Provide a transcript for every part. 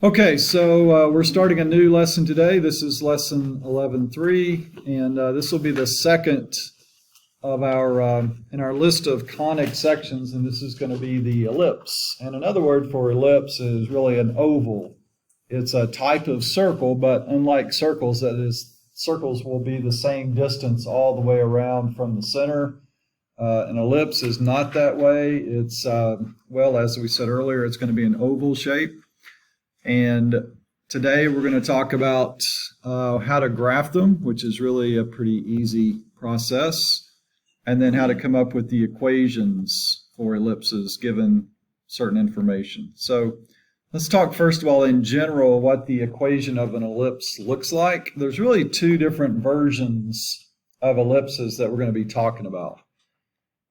Okay, so we're starting a new lesson today. This is lesson 11.3, and this will be the second of our in our list of conic sections, and this is going to be the ellipse. And another word for ellipse is really an oval. It's a type of circle, but unlike circles, that is, circles will be the same distance all the way around from the center. An ellipse is not that way. It's, well, as we said earlier, it's going to be an oval shape. And today we're going to talk about how to graph them, which is really a pretty easy process, and then how to come up with the equations for ellipses given certain information. So let's talk first of all in general what the equation of an ellipse looks like. There's really two different versions of ellipses that we're going to be talking about.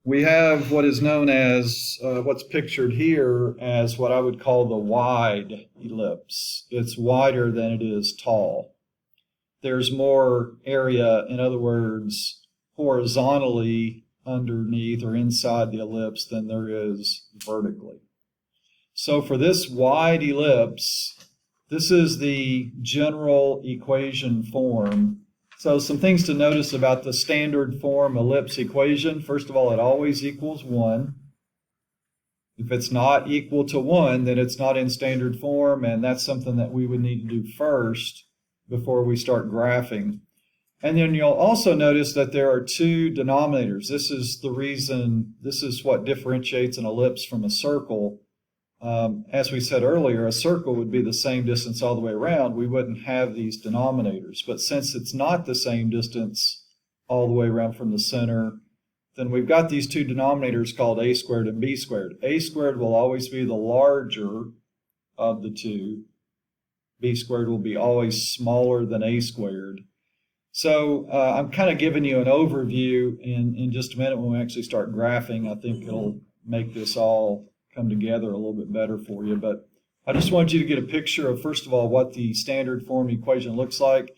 We have what is known as, what's pictured here as what I would call the wide ellipse. It's wider than it is tall. There's more area, in other words, horizontally underneath or inside the ellipse than there is vertically. So for this wide ellipse, this is the general equation form. So some things to notice about the standard form ellipse equation. First of all, it always equals 1. If it's not equal to 1, then it's not in standard form, and that's something that we would need to do first before we start graphing. And then you'll also notice that there are two denominators. This is the reason, this is what differentiates an ellipse from a circle. As we said earlier, a circle would be the same distance all the way around. We wouldn't have these denominators. But since it's not the same distance all the way around from the center, then we've got these two denominators called a squared and b squared. A squared will always be the larger of the two. B squared will be always smaller than a squared. So I'm kind of giving you an overview in just a minute when we actually start graphing. I think it'll make this all come together a little bit better for you. But I just want you to get a picture of, first of all, what the standard form equation looks like.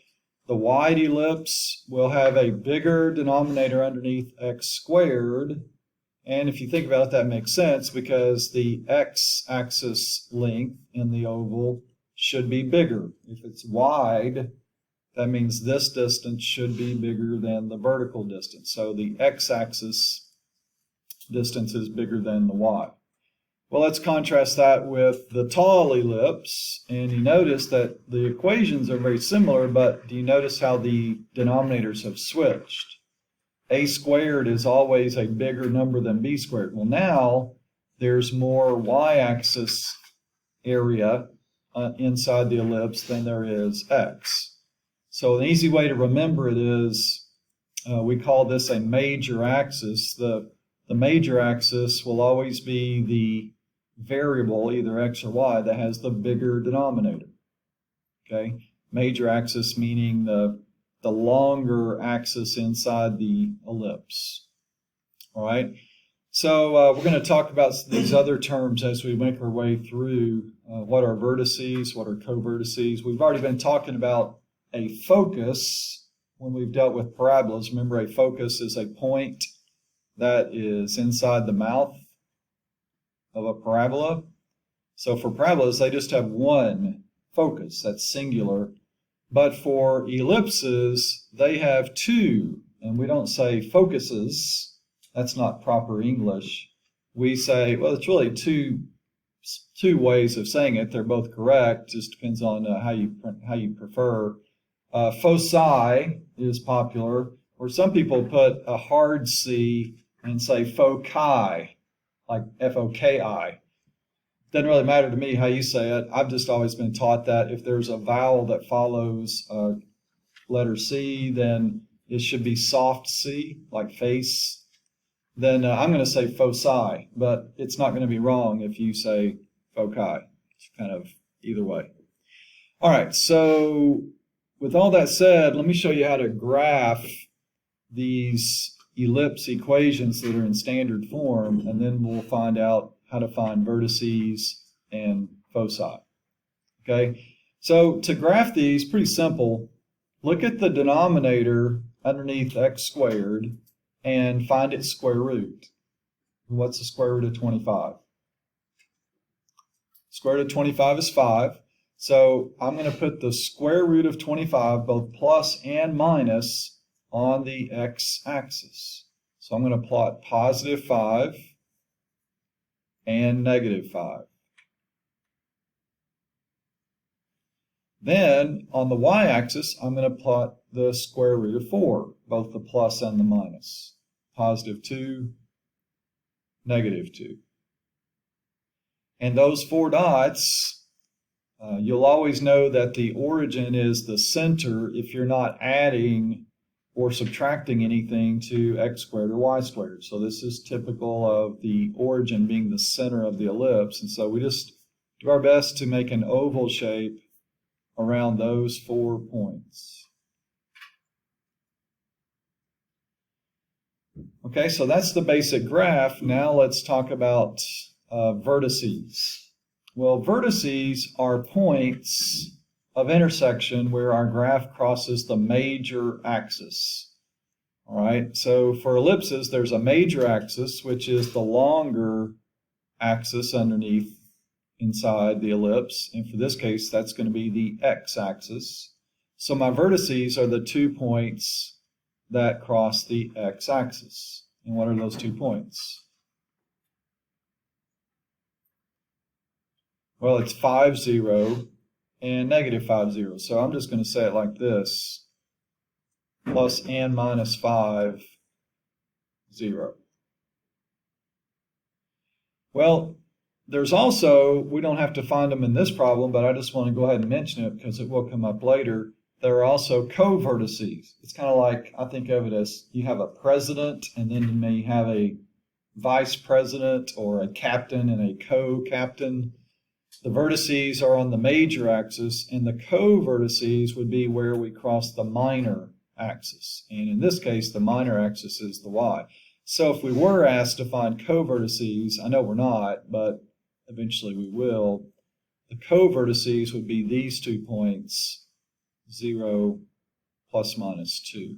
The wide ellipse will have a bigger denominator underneath x squared. And if you think about it, that makes sense because the x-axis length in the oval should be bigger. If it's wide, that means this distance should be bigger than the vertical distance. So the x-axis distance is bigger than the y. Well, let's contrast that with the tall ellipse, and you notice that the equations are very similar, but do you notice how the denominators have switched? A squared is always a bigger number than b squared. Well, now there's more y-axis area inside the ellipse than there is x. So an easy way to remember it is we call this a major axis. The major axis will always be the variable, either x or y, that has the bigger denominator. Okay, major axis meaning the longer axis inside the ellipse. All right, so we're going to talk about these other terms as we make our way through. What are vertices? What are covertices? We've already been talking about a focus when we've dealt with parabolas. Remember, a focus is a point that is inside the mouth of a parabola. So for parabolas, they just have one focus, that's singular. But for ellipses, they have two, and we don't say focuses. That's not proper English. We say, well, it's really two ways of saying it. They're both correct. Just depends on how you prefer. Foci is popular, or some people put a hard C and say foci, like F-O-K-I. Doesn't really matter to me how you say it. I've just always been taught that if there's a vowel that follows letter C, then it should be soft C, like face. Then I'm going to say foci, but it's not going to be wrong if you say foci. It's kind of either way. All right, so with all that said, let me show you how to graph these ellipse equations that are in standard form, and then we'll find out how to find vertices and foci. Okay, so to graph these, pretty simple. Look at the denominator underneath x squared and find its square root. What's the square root of 25? Square root of 25 is 5. So I'm going to put the square root of 25, both plus and minus, on the x-axis. So I'm going to plot positive 5 and negative 5. Then on the y-axis, I'm going to plot the square root of 4, both the plus and the minus. Positive 2, negative 2. And those 4 dots, you'll always know that the origin is the center if you're not adding or subtracting anything to x squared or y squared. So this is typical of the origin being the center of the ellipse. And so we just do our best to make an oval shape around those 4 points. Okay, so that's the basic graph. Now let's talk about vertices. Well, vertices are points of intersection where our graph crosses the major axis. All right, so for ellipses, there's a major axis, which is the longer axis underneath inside the ellipse, and for this case, that's going to be the x-axis. So my vertices are the 2 points that cross the x-axis. And what are those 2 points? Well, it's 5, 0, and negative 5, 0. So I'm just going to say it like this: plus and minus 5, 0. Well, there's also, we don't have to find them in this problem, but I just want to go ahead and mention it because it will come up later. There are also co-vertices. It's kind of like, I think of it as you have a president and then you may have a vice president or a captain and a co-captain. The vertices are on the major axis, and the co-vertices would be where we cross the minor axis. And in this case, the minor axis is the y. So if we were asked to find co-vertices, I know we're not, but eventually we will, the co-vertices would be these 2 points, 0, plus minus 2.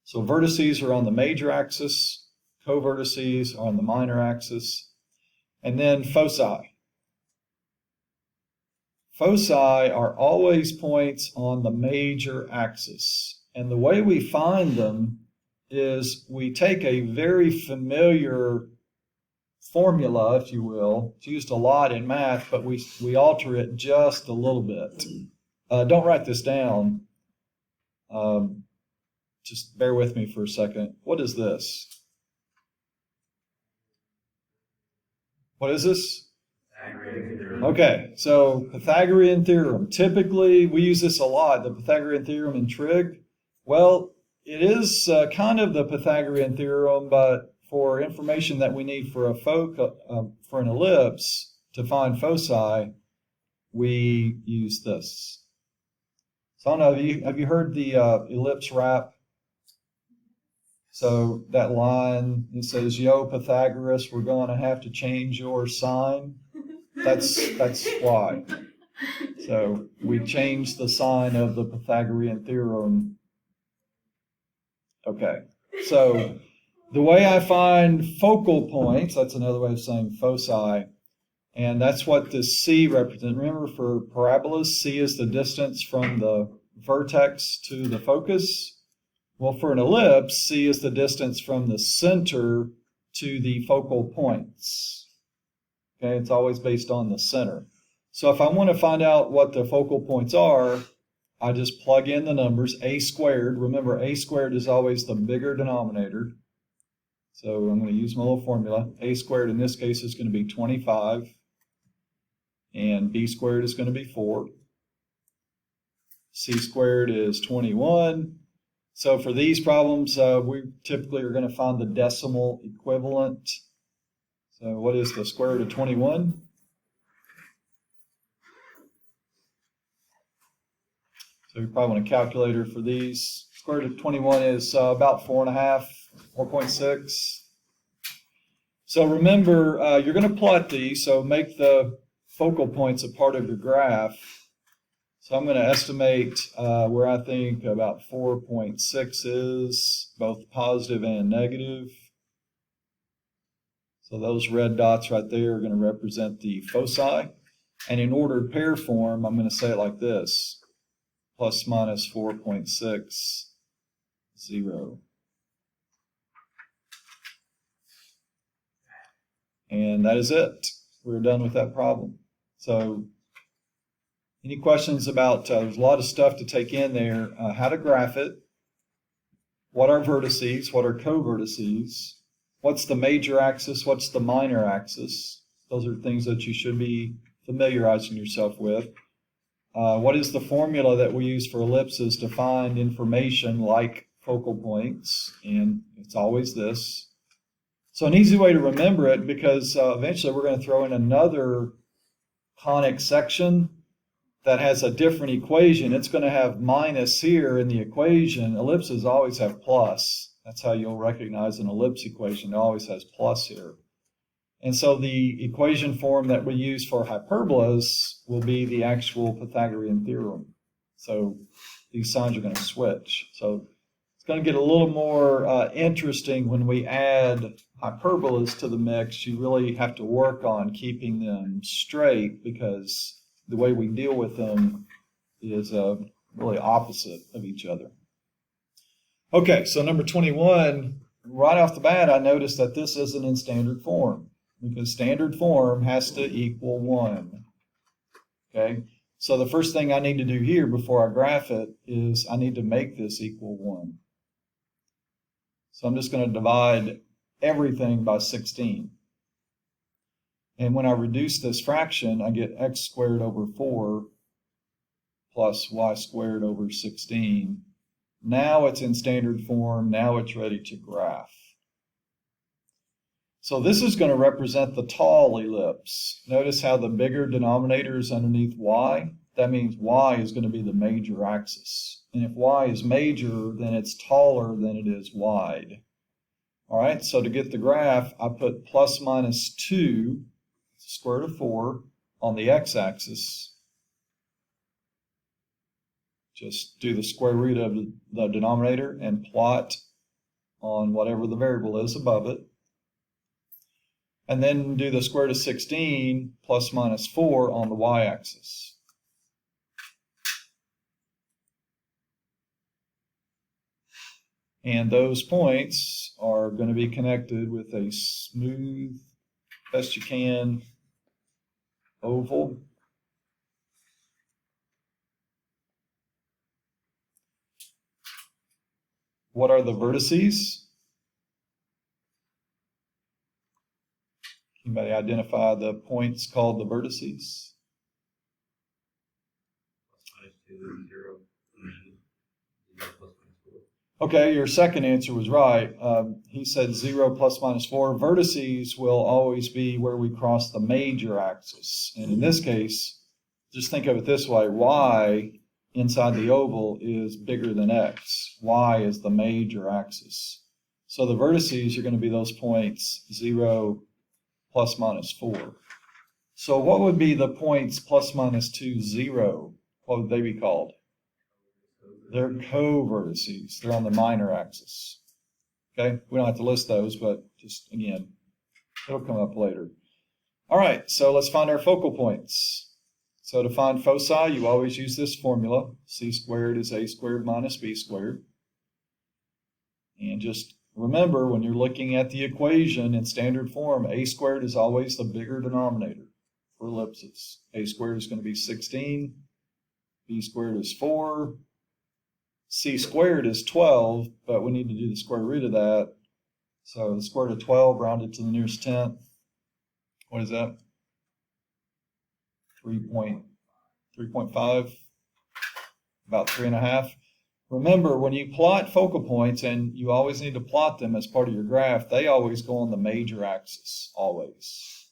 So vertices are on the major axis, co-vertices are on the minor axis, and then foci. Foci are always points on the major axis, and the way we find them is we take a very familiar formula, if you will. It's used a lot in math, but we alter it just a little bit. Don't write this down. Just bear with me for a second. What is this? What is this? Pythagorean theorem. Okay, so Pythagorean theorem. Typically, we use this a lot, the Pythagorean theorem in trig. Well, it is kind of the Pythagorean theorem, but for information that we need for for an ellipse to find foci, we use this. So I don't know, have you heard the ellipse rap? So that line, it says, "Yo, Pythagoras, we're going to have to change your sign." That's why. So we changed the sign of the Pythagorean theorem. Okay, so the way I find focal points, that's another way of saying foci, and that's what this C represents. Remember, for parabolas, C is the distance from the vertex to the focus. Well, for an ellipse, C is the distance from the center to the focal points. Okay, it's always based on the center. So if I want to find out what the focal points are, I just plug in the numbers, a squared. Remember, a squared is always the bigger denominator. So I'm going to use my little formula. A squared in this case is going to be 25, and b squared is going to be 4. C squared is 21. So for these problems, we typically are going to find the decimal equivalent. So what is the square root of 21? So you probably want a calculator for these. Square root of 21 is about 4.5, 4.6. So remember, you're going to plot these, so make the focal points a part of your graph. So I'm going to estimate where I think about 4.6 is, both positive and negative. So those red dots right there are going to represent the foci. And in ordered pair form, I'm going to say it like this: plus minus 4.6, 0. And that is it. We're done with that problem. So any questions about, there's a lot of stuff to take in there, how to graph it, what are vertices, what are co-vertices, what's the major axis, what's the minor axis. Those are things that you should be familiarizing yourself with. What is the formula that we use for ellipses to find information like focal points? And it's always this. So an easy way to remember it, because eventually we're going to throw in another conic section that has a different equation. It's going to have minus here in the equation. Ellipses always have plus. That's how you'll recognize an ellipse equation. It always has plus here. And so the equation form that we use for hyperbolas will be the actual Pythagorean theorem. So these signs are going to switch. So it's going to get a little more interesting when we add hyperbolas to the mix. You really have to work on keeping them straight, because the way we deal with them is really opposite of each other. Okay, so number 21, right off the bat, I noticed that this isn't in standard form, because standard form has to equal 1. Okay, so the first thing I need to do here before I graph it is I need to make this equal 1. So I'm just going to divide everything by 16. And when I reduce this fraction, I get x squared over 4 plus y squared over 16. Now it's in standard form. Now it's ready to graph. So this is going to represent the tall ellipse. Notice how the bigger denominator is underneath y. That means y is going to be the major axis. And if y is major, then it's taller than it is wide. All right, so to get the graph, I put plus minus 2, square root of 4, on the x-axis. Just do the square root of the denominator and plot on whatever the variable is above it. And then do the square root of 16 plus minus 4 on the y-axis. And those points are going to be connected with a smooth, best you can, oval. What are the vertices? Anybody identify the points called the vertices? Okay, your second answer was right. He said 0 plus minus 4. Vertices will always be where we cross the major axis. And in this case, just think of it this way. Y inside the oval is bigger than x. Y is the major axis. So the vertices are going to be those points 0 plus minus 4. So what would be the points plus minus 2, 0? What would they be called? They're co-vertices. They're on the minor axis. Okay, we don't have to list those, but just, again, it'll come up later. All right, so let's find our focal points. So to find foci, you always use this formula. C squared is a squared minus b squared. And just remember, when you're looking at the equation in standard form, a squared is always the bigger denominator for ellipses. A squared is going to be 16. B squared is 4. C squared is 12, but we need to do the square root of that. So the square root of 12 rounded to the nearest tenth. What is that? 3.5, about 3.5. Remember, when you plot focal points, and you always need to plot them as part of your graph, they always go on the major axis, always.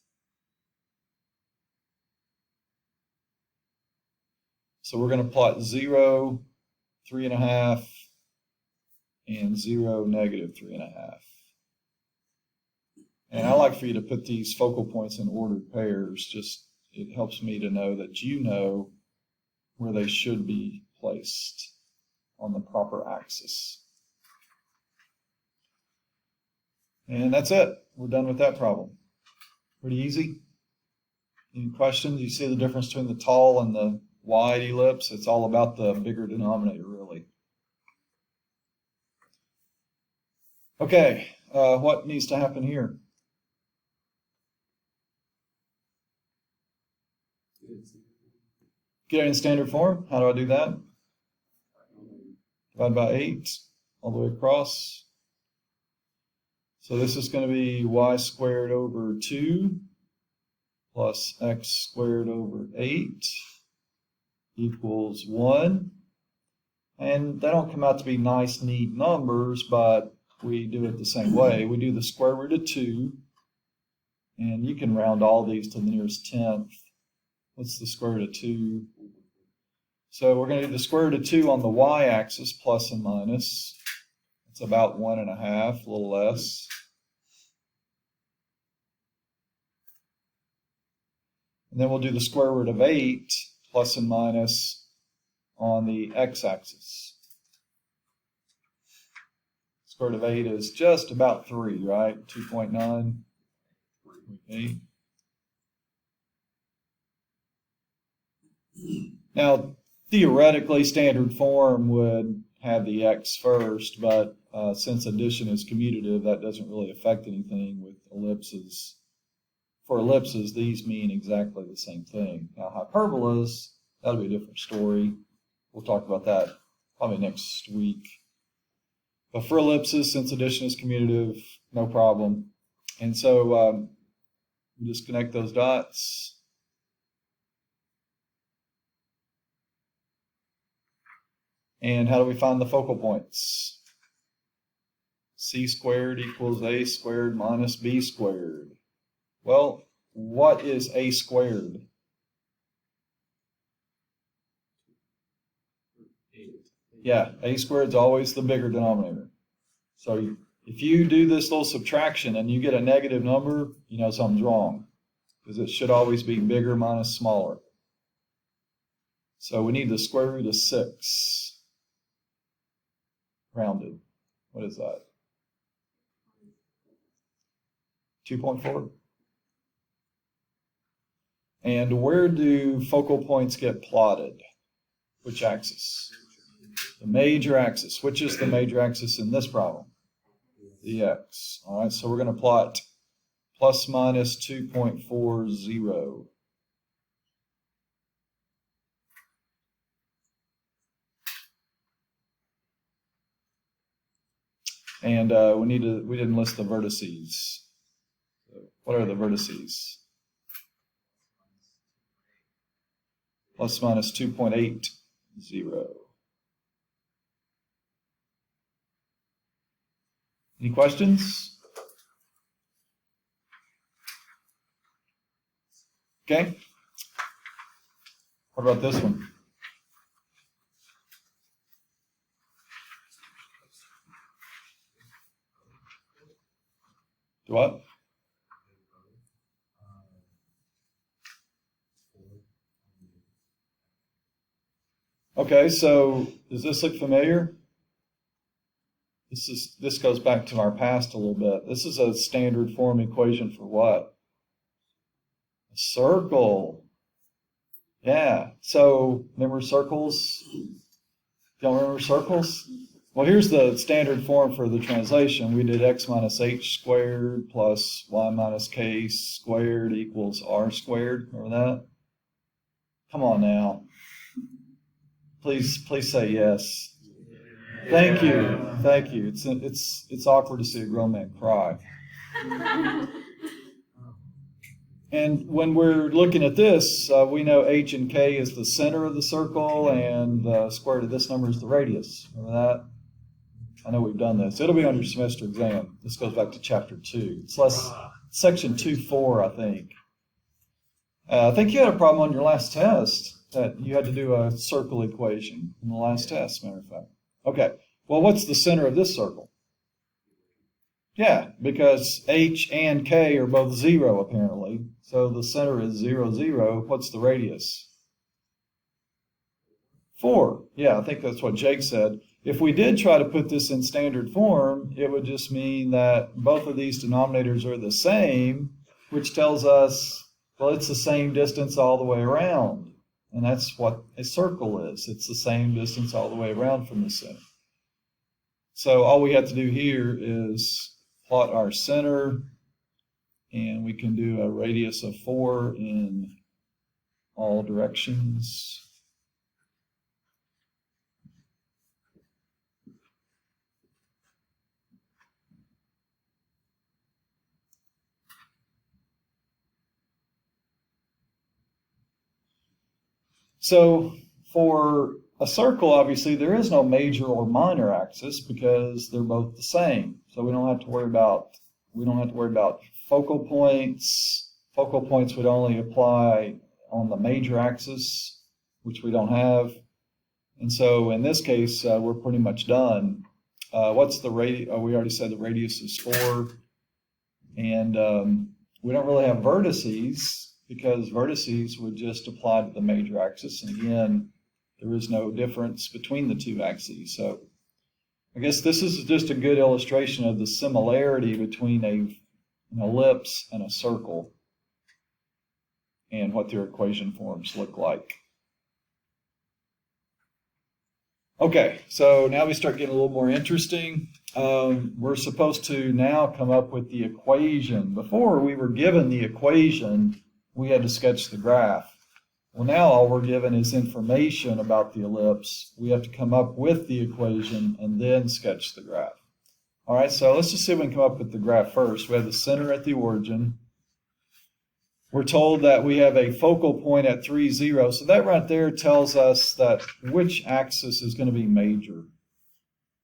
So we're going to plot 0, 3.5, and 0, negative 3.5. And I like for you to put these focal points in ordered pairs. Just, it helps me to know that you know where they should be placed on the proper axis. And that's it. We're done with that problem. Pretty easy. Any questions? You see the difference between the tall and the wide ellipse? It's all about the bigger denominator, really. Okay, what needs to happen here? Get it in standard form. How do I do that? Divide by 8 all the way across. So this is going to be y squared over 2 plus x squared over 8 equals 1. And they don't come out to be nice, neat numbers, but we do it the same way. We do the square root of 2, and you can round all these to the nearest tenth. What's the square root of 2? So we're going to do the square root of 2 on the y-axis, plus and minus. It's about 1.5, a little less. And then we'll do the square root of 8, plus and minus, on the x-axis. Square root of 8 is just about 3, right? 2.9, 8. Now, theoretically, standard form would have the x first, but since addition is commutative, that doesn't really affect anything with ellipses. For ellipses, these mean exactly the same thing. Now, hyperbolas, that'll be a different story. We'll talk about that probably next week. But for ellipses, since addition is commutative, no problem. And so we just connect those dots. And how do we find the focal points? C squared equals A squared minus B squared. Well, what is A squared? 8. Yeah, A squared is always the bigger denominator. So if you do this little subtraction and you get a negative number, you know something's wrong, because it should always be bigger minus smaller. So we need the square root of 6. Rounded. What is that? 2.4. And where do focal points get plotted? Which axis? The major axis. Which is the major axis in this problem? The x. All right, so we're going to plot plus minus 2.40. And we didn't list the vertices. So what are the vertices? Plus minus 2.80. Any questions? Okay. What about this one? Do what? Okay, so does this look familiar? This goes back to our past a little bit. This is a standard form equation for what? A circle. Yeah. So remember circles? Y'all remember circles? Well, here's the standard form for the translation. We did x minus h squared plus y minus k squared equals r squared. Remember that? Come on now. Please say yes. Thank you. Thank you. It's awkward to see a grown man cry. And when we're looking at this, we know h and k is the center of the circle, and the square root of this number is the radius. Remember that? I know we've done this. It'll be on your semester exam. This goes back to chapter 2. It's section 2.4, I think. I think you had a problem on your last test that you had to do a circle equation in the last test, matter of fact. Okay, well, what's the center of this circle? Yeah, because h and k are both 0, apparently. So the center is 0, 0. What's the radius? 4. Yeah, I think that's what Jake said. If we did try to put this in standard form, it would just mean that both of these denominators are the same, which tells us Well, it's the same distance all the way around. And that's what a circle is. It's the same distance all the way around from the center. So all we have to do here is plot our center, and we can do a radius of 4 in all directions. So for a circle, obviously, there is no major or minor axis because they're both the same. So we don't have to worry about focal points. Focal points would only apply on the major axis, which we don't have. And so in this case, we're pretty much done. What's the radius? Oh, we already said the radius is 4. And we don't really have vertices because vertices would just apply to the major axis. And again, there is no difference between the two axes. So I guess this is just a good illustration of the similarity between an ellipse and a circle and what their equation forms look like. Okay, so now we start getting a little more interesting. We're supposed to now come up with the equation. Before we were given the equation, we had to sketch the graph. Well, now all we're given is information about the ellipse. We have to come up with the equation and then sketch the graph. All right, so let's just see if we can come up with the graph first. We have the center at the origin. We're told that we have a focal point at 3, 0. So that right there tells us that which axis is going to be major.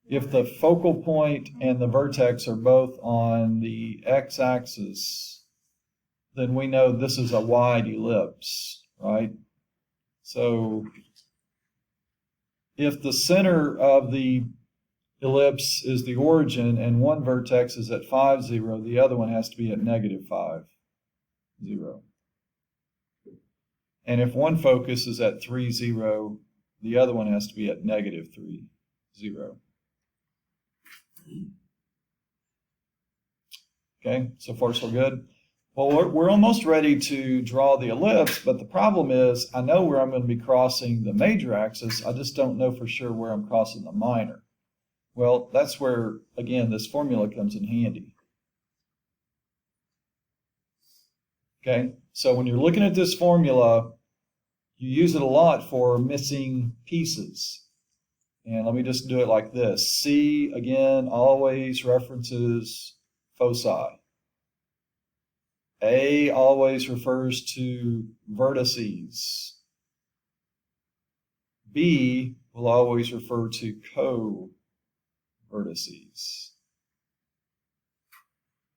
If the focal point and the vertex are both on the x-axis, then we know this is a wide ellipse, right? So if the center of the ellipse is the origin and one vertex is at 5, 0, the other one has to be at -5, 0. And if one focus is at 3, 0, the other one has to be at -3, 0. Okay, so far so good. Well, we're almost ready to draw the ellipse, but the problem is I know where I'm going to be crossing the major axis. I just don't know for sure where I'm crossing the minor. Well, that's where, again, this formula comes in handy. Okay, so when you're looking at this formula, you use it a lot for missing pieces. And let me just do it like this. C, again, always references foci. A always refers to vertices. B will always refer to co-vertices.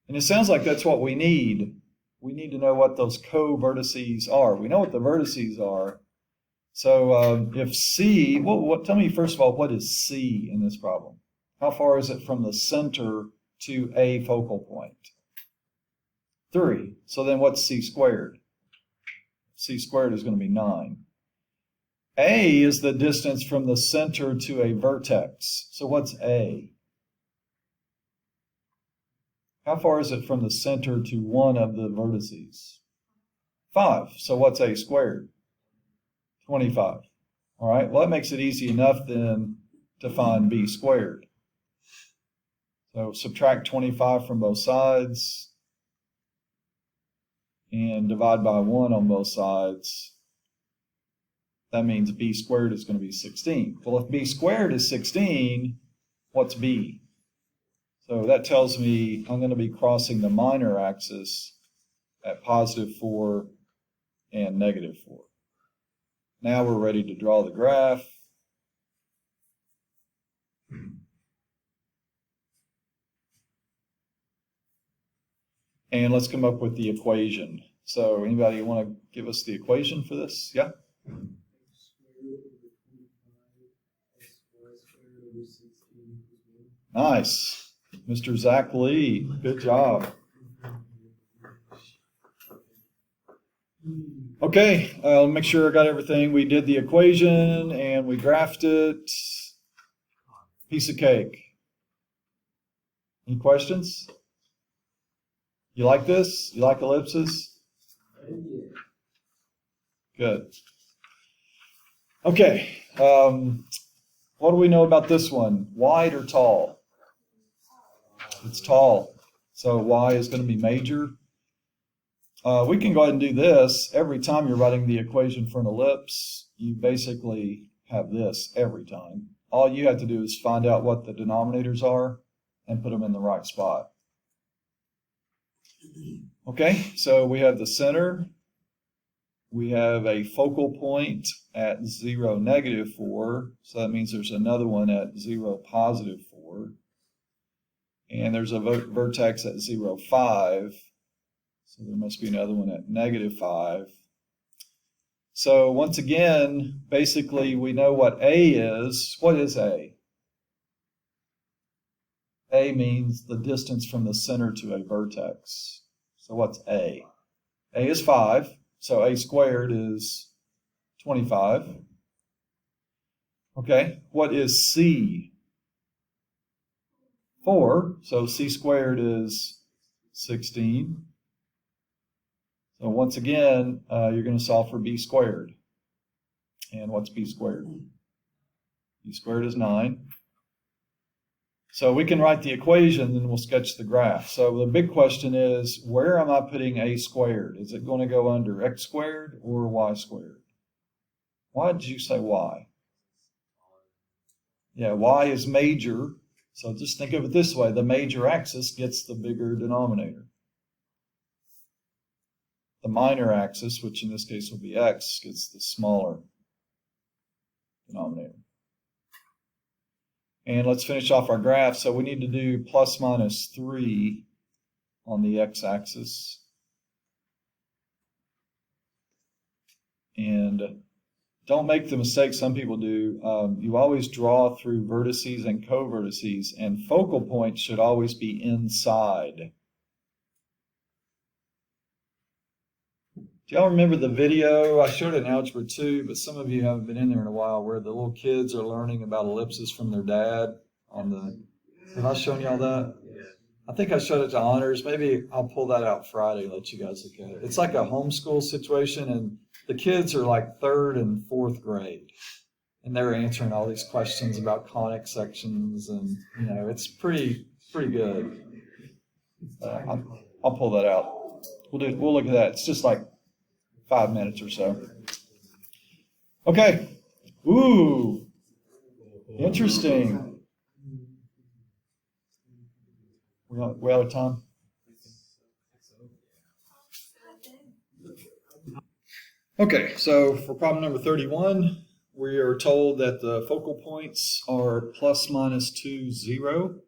And it sounds like that's what we need. We need to know what those co-vertices are. We know what the vertices are. So if C, tell me first of all, what is C in this problem? How far is it from the center to a focal point? 3. So then what's C squared? C squared is going to be 9. A is the distance from the center to a vertex. So what's A? How far is it from the center to one of the vertices? 5. So what's A squared? 25. All right, well, that makes it easy enough then to find B squared. So subtract 25 from both sides and divide by 1 on both sides. That means B squared is going to be 16. Well, if B squared is 16, what's B? So that tells me I'm going to be crossing the minor axis at +4 and -4. Now we're ready to draw the graph. And let's come up with the equation. So anybody want to give us the equation for this? Yeah? Nice. Mr. Zach Lee, good job. Okay, make sure I got everything. We did the equation and we graphed it. Piece of cake. Any questions? You like this? You like ellipses? Good. Okay. What do we know about this one? Wide or tall? It's tall. So y is going to be major. We can go ahead and do this. Every time you're writing the equation for an ellipse, you basically have this every time. All you have to do is find out what the denominators are and put them in the right spot. Okay, so we have the center. We have a focal point at 0, -4. So that means there's another one at 0, +4. And there's a vertex at 0, 5. So there must be another one at -5. So once again, basically we know what A is. What is A? A means the distance from the center to a vertex. So what's A? A is 5. So A squared is 25. Okay, what is C? 4. So C squared is 16. So once again, you're going to solve for B squared. And what's B squared? B squared is 9. So we can write the equation, then we'll sketch the graph. So the big question is, where am I putting A squared? Is it going to go under X squared or Y squared? Why did you say Y? Yeah, Y is major. So just think of it this way. The major axis gets the bigger denominator. The minor axis, which in this case will be X, gets the smaller denominator. And let's finish off our graph. So we need to do plus minus 3 on the x-axis. And don't make the mistake some people do. You always draw through vertices and co-vertices, and focal points should always be inside. Do y'all remember the video? I showed it in Algebra 2, but some of you haven't been in there in a while, where the little kids are learning about ellipses from their dad on the... Have I shown y'all that? I think I showed it to Honors. Maybe I'll pull that out Friday and let you guys look at it. It's like a homeschool situation, and the kids are like 3rd and 4th grade. And they're answering all these questions about conic sections, and it's pretty good. I'll pull that out. We'll look at that. It's just like 5 minutes or so. Okay. Ooh. Interesting. We out of time? Okay, so for problem number 31, we are told that the focal points are plus minus 2, 0.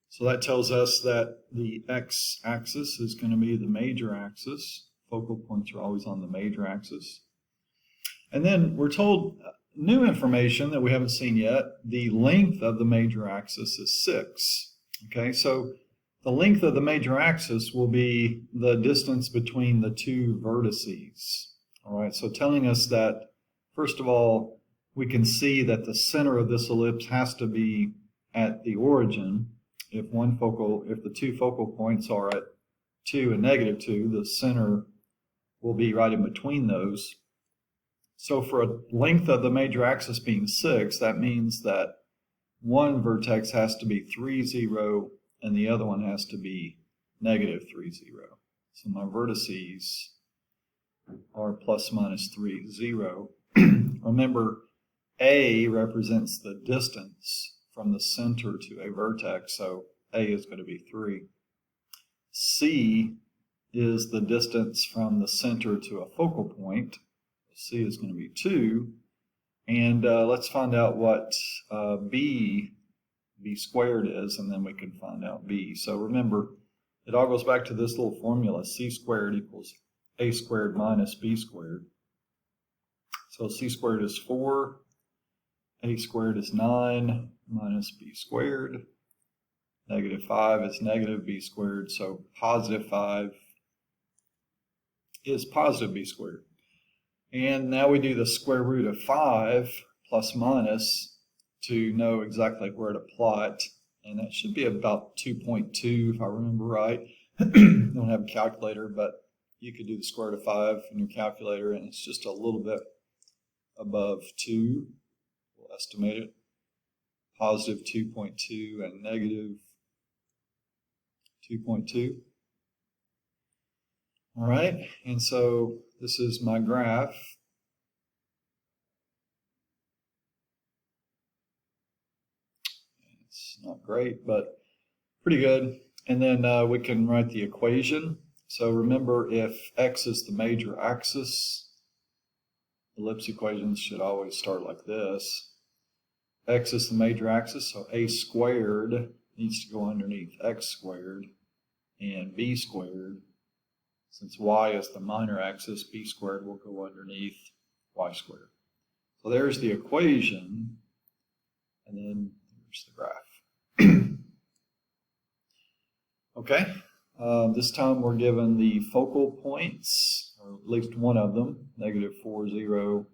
So that tells us that the x-axis is going to be the major axis. Focal points are always on the major axis. And then we're told new information that we haven't seen yet. The length of the major axis is 6. Okay, so the length of the major axis will be the distance between the two vertices. All right, so telling us that, first of all, we can see that the center of this ellipse has to be at the origin. If the two focal points are at 2 and -2, the center will be right in between those. So for a length of the major axis being 6, that means that one vertex has to be 3, 0, and the other one has to be -3, 0. So my vertices are plus minus 3, 0. Remember, A represents the distance from the center to a vertex, so A is going to be 3. C is the distance from the center to a focal point. C is going to be 2. And let's find out what B squared is, and then we can find out B. So remember, it all goes back to this little formula. C squared equals A squared minus B squared. So C squared is 4. A squared is 9 minus B squared. -5 is negative B squared. So positive 5 is positive B squared. And now we do the square root of 5 plus minus to know exactly where to plot. And that should be about 2.2 if I remember right. I don't have a calculator, but you could do the square root of 5 in your calculator, and it's just a little bit above 2. We'll estimate it. Positive 2.2 and negative 2.2. All right, and so this is my graph. It's not great, but pretty good. And then we can write the equation. So remember, if x is the major axis, ellipse equations should always start like this. X is the major axis, so a squared needs to go underneath x squared, and b squared. Since y is the minor axis, b squared will go underneath y squared. So there's the equation, and then there's the graph. Okay, this time we're given the focal points, or at least one of them, negative 4, 0.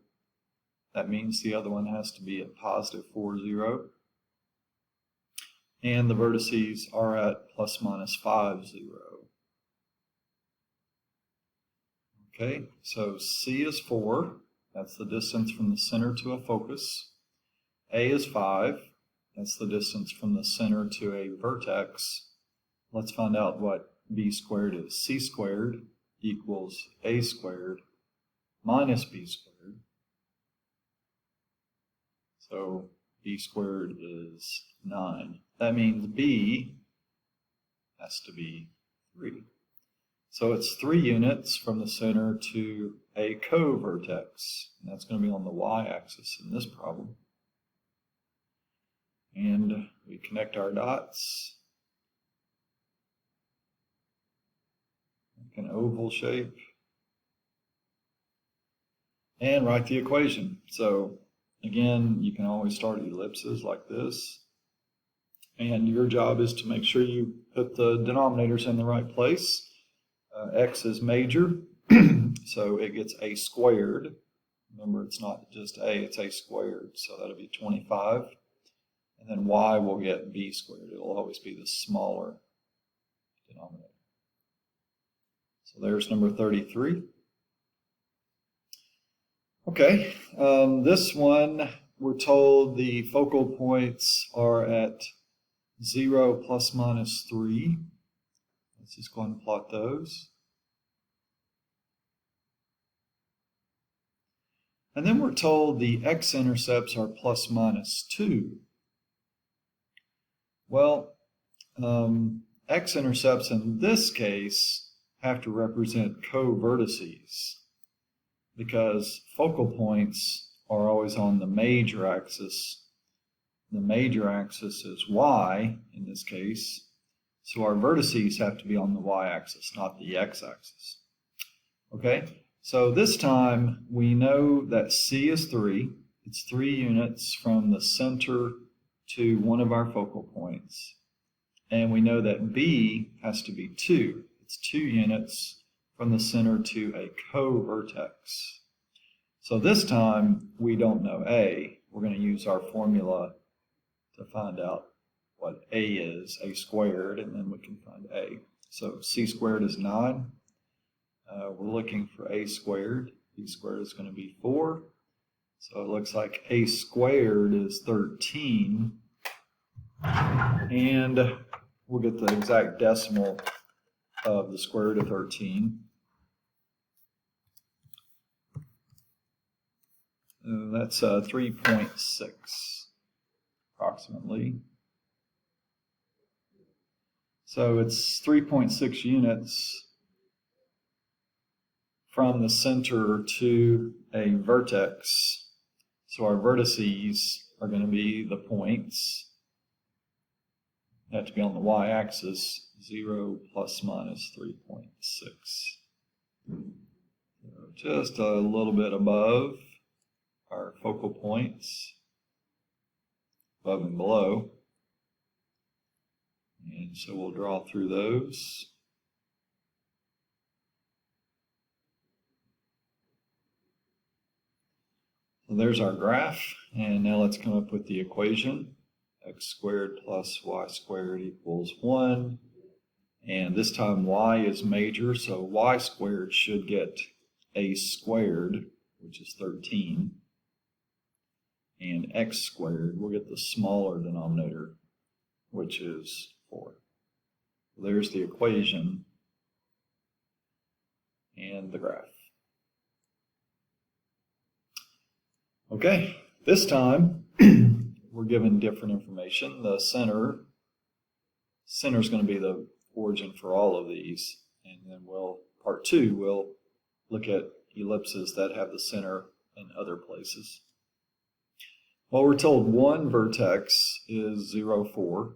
That means the other one has to be at positive 4, 0. And the vertices are at plus minus 5, 0. Okay, so C is 4. That's the distance from the center to a focus. A is 5. That's the distance from the center to a vertex. Let's find out what B squared is. C squared equals A squared minus B squared. So B squared is 9. That means B has to be 3. So it's 3 units from the center to a co-vertex. And that's going to be on the y-axis in this problem. And we connect our dots. Make an oval shape. And write the equation. So again, you can always start ellipses like this. And your job is to make sure you put the denominators in the right place. X is major, so it gets a squared. Remember, it's not just a, it's a squared, so that'll be 25. And then y will get b squared. It'll always be the smaller denominator. So there's number 33. Okay, this one, we're told the focal points are at 0, plus, minus 3. Let's just go ahead and plot those. And then we're told the x-intercepts are plus, minus 2. Well, x-intercepts in this case have to represent co-vertices, because focal points are always on the major axis. The major axis is y in this case, so our vertices have to be on the y-axis, not the x-axis. Okay, so this time we know that C is 3. It's 3 units from the center to one of our focal points. And we know that B has to be 2. It's 2 units from the center to a co-vertex. So this time we don't know A. We're going to use our formula to find out what A is, A squared, and then we can find A. So C squared is 9. We're looking for A squared. B squared is going to be 4. So it looks like A squared is 13. And we'll get the exact decimal of the square root of 13. That's 3.6 approximately. So it's 3.6 units from the center to a vertex. So our vertices are going to be the points. They have to be on the y-axis, 0 plus minus 3.6. Just a little bit above our focal points, above and below. And so we'll draw through those. So there's our graph, and now let's come up with the equation. X squared plus y squared equals 1, And this time y is major, so y squared should get a squared, which is 13. And x squared will get the smaller denominator, which is 4. There's the equation and the graph. Okay, this time we're given different information. The center is going to be the origin for all of these, and then part 2, we'll look at ellipses that have the center in other places. Well, we're told one vertex is 0, 4.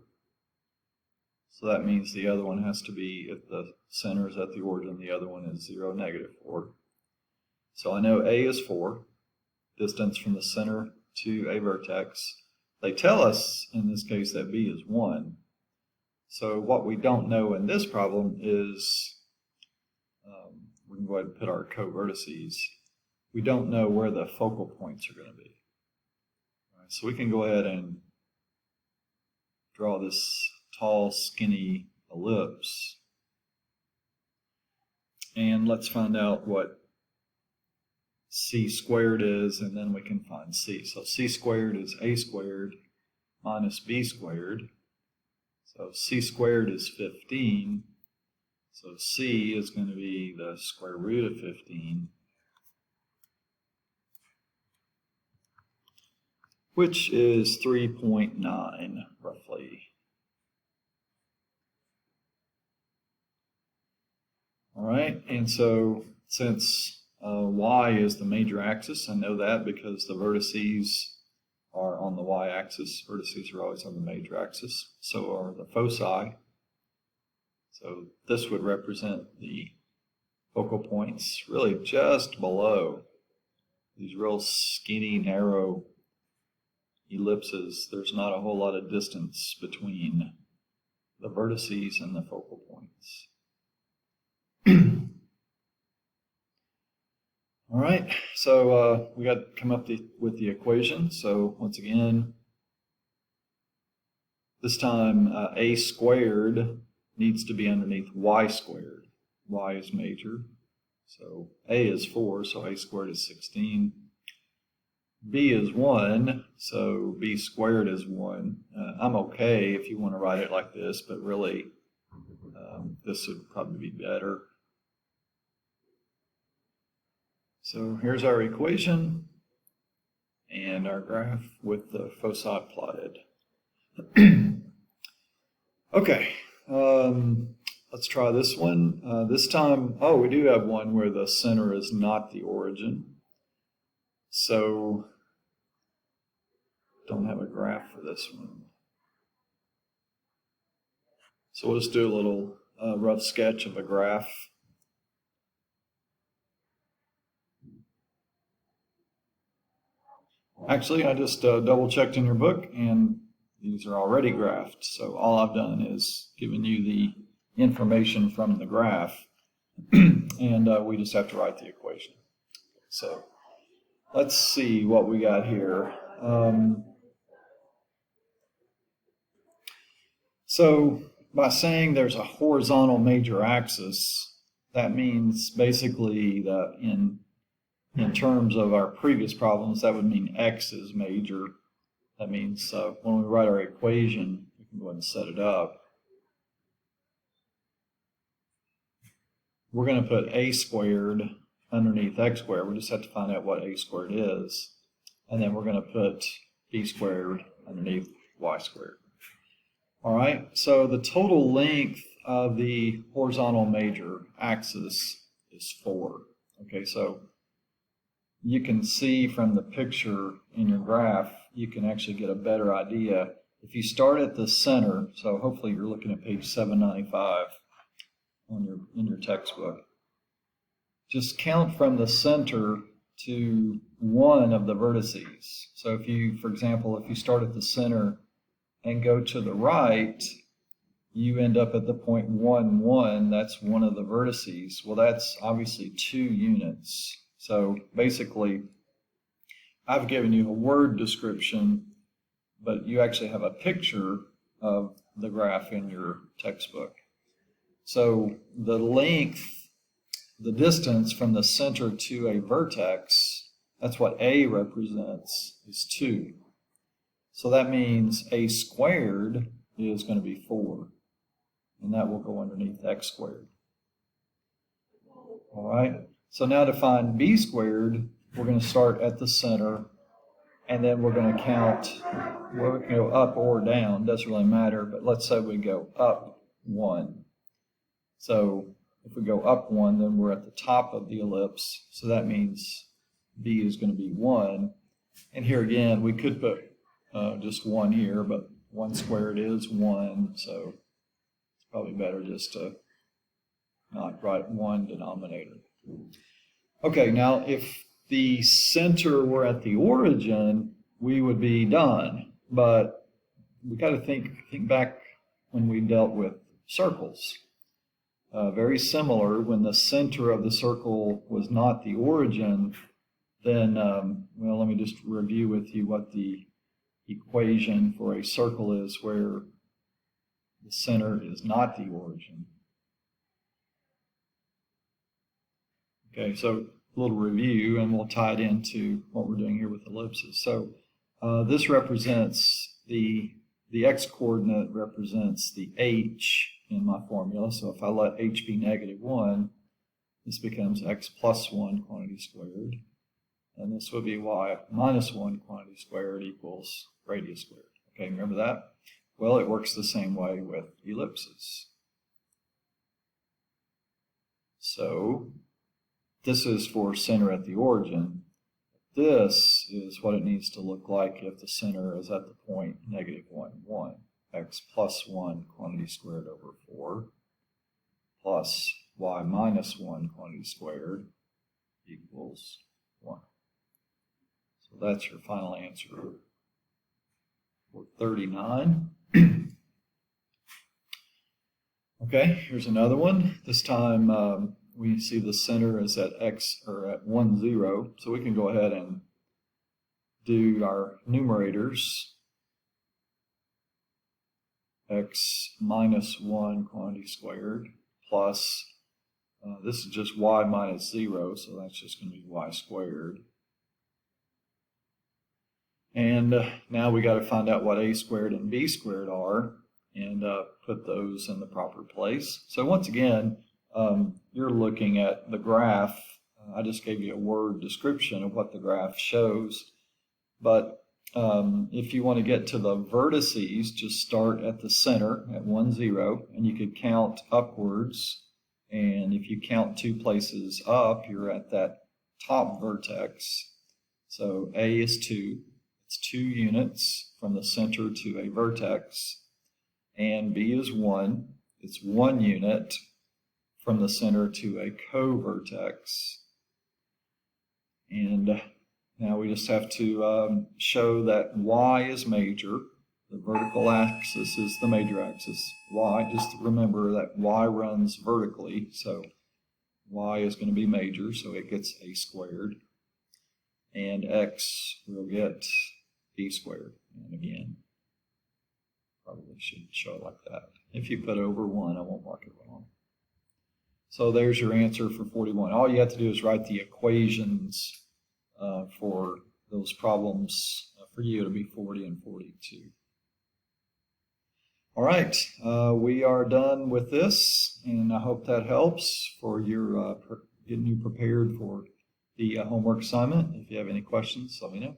So that means the other one has to be, if the center is at the origin, the other one is 0, negative 4. So I know A is 4, distance from the center to a vertex. They tell us, in this case, that B is 1. So what we don't know in this problem is, we can go ahead and put our co-vertices. We don't know where the focal points are going to be. All right, so we can go ahead and draw this tall, skinny ellipse. And let's find out what c squared is, and then we can find c. So c squared is a squared minus b squared. So c squared is 15. So c is going to be the square root of 15, which is 3.9 roughly. All right, and so since y is the major axis, I know that because the vertices are on the y-axis. Vertices are always on the major axis. So are the foci. So this would represent the focal points really just below these real skinny, narrow ellipses. There's not a whole lot of distance between the vertices and the focal points. All right, so we got to come up with the equation. So once again, this time a squared needs to be underneath y squared. Y is major. So a is 4, so a squared is 16. B is 1, so b squared is 1. I'm okay if you want to write it like this, but really this would probably be better. So here's our equation and our graph with the foci plotted. Okay, let's try this one. This time, we do have one where the center is not the origin. So don't have a graph for this one. So we'll just do a little rough sketch of a graph. Actually, I just double-checked in your book, and these are already graphed. So all I've done is given you the information from the graph, and we just have to write the equation. So let's see what we got here. So by saying there's a horizontal major axis, that means basically that in terms of our previous problems, that would mean x is major. That means when we write our equation, we can go ahead and set it up. We're going to put a squared underneath x squared. We just have to find out what a squared is. And then we're going to put b squared underneath y squared. All right, so the total length of the horizontal major axis is 4. Okay, so you can see from the picture in your graph, you can actually get a better idea. If you start at the center, so hopefully you're looking at page 795 in your textbook. Just count from the center to one of the vertices. So if you, for example, if you start at the center and go to the right, you end up at the point 1, 1. That's one of the vertices. Well, that's obviously 2 units. So basically, I've given you a word description, but you actually have a picture of the graph in your textbook. So the length, the distance from the center to a vertex, that's what A represents, is 2. So that means A squared is going to be 4. And that will go underneath x squared. All right. So now to find B squared, we're going to start at the center, and then we're going to count, well, we can go up or down, doesn't really matter, but let's say we go up 1. So if we go up 1, then we're at the top of the ellipse, so that means B is going to be 1. And here again, we could put just 1 here, but 1 squared is 1, so it's probably better just to not write 1 denominator. Okay, now if the center were at the origin, we would be done. But we got to think back when we dealt with circles. Very similar, when the center of the circle was not the origin, then, well, let me just review with you what the equation for a circle is where the center is not the origin. Okay, so a little review, and we'll tie it into what we're doing here with ellipses. So this represents the x-coordinate represents the h in my formula. So if I let h be -1, this becomes x plus 1 quantity squared. And this would be y minus 1 quantity squared equals radius squared. Okay, remember that? Well, it works the same way with ellipses. So this is for center at the origin. This is what it needs to look like if the center is at the point -1, 1. X plus 1 quantity squared over 4 plus y minus 1 quantity squared equals 1. So that's your final answer for 39. Okay, here's another one. This time we see the center is at x, or at 1, 0, so we can go ahead and do our numerators. X minus 1 quantity squared plus, this is just y minus 0, so that's just going to be y squared. And now we got to find out what a squared and b squared are, and put those in the proper place. So once again, you're looking at the graph. I just gave you a word description of what the graph shows, but if you want to get to the vertices, just start at the center at 1, 0, and you could count upwards, and if you count 2 places up, you're at that top vertex. So A is 2, it's 2 units from the center to a vertex, and B is 1, it's 1 unit from the center to a co-vertex. And now we just have to show that y is major. The vertical axis is the major axis. Y, just remember that y runs vertically, so y is going to be major, so it gets a squared. And x will get b squared. And again, probably should show it like that. If you put over 1, I won't mark it wrong. So there's your answer for 41. All you have to do is write the equations for those problems for you to be 40 and 42. All right, we are done with this, and I hope that helps for your getting you prepared for the homework assignment. If you have any questions, let me know.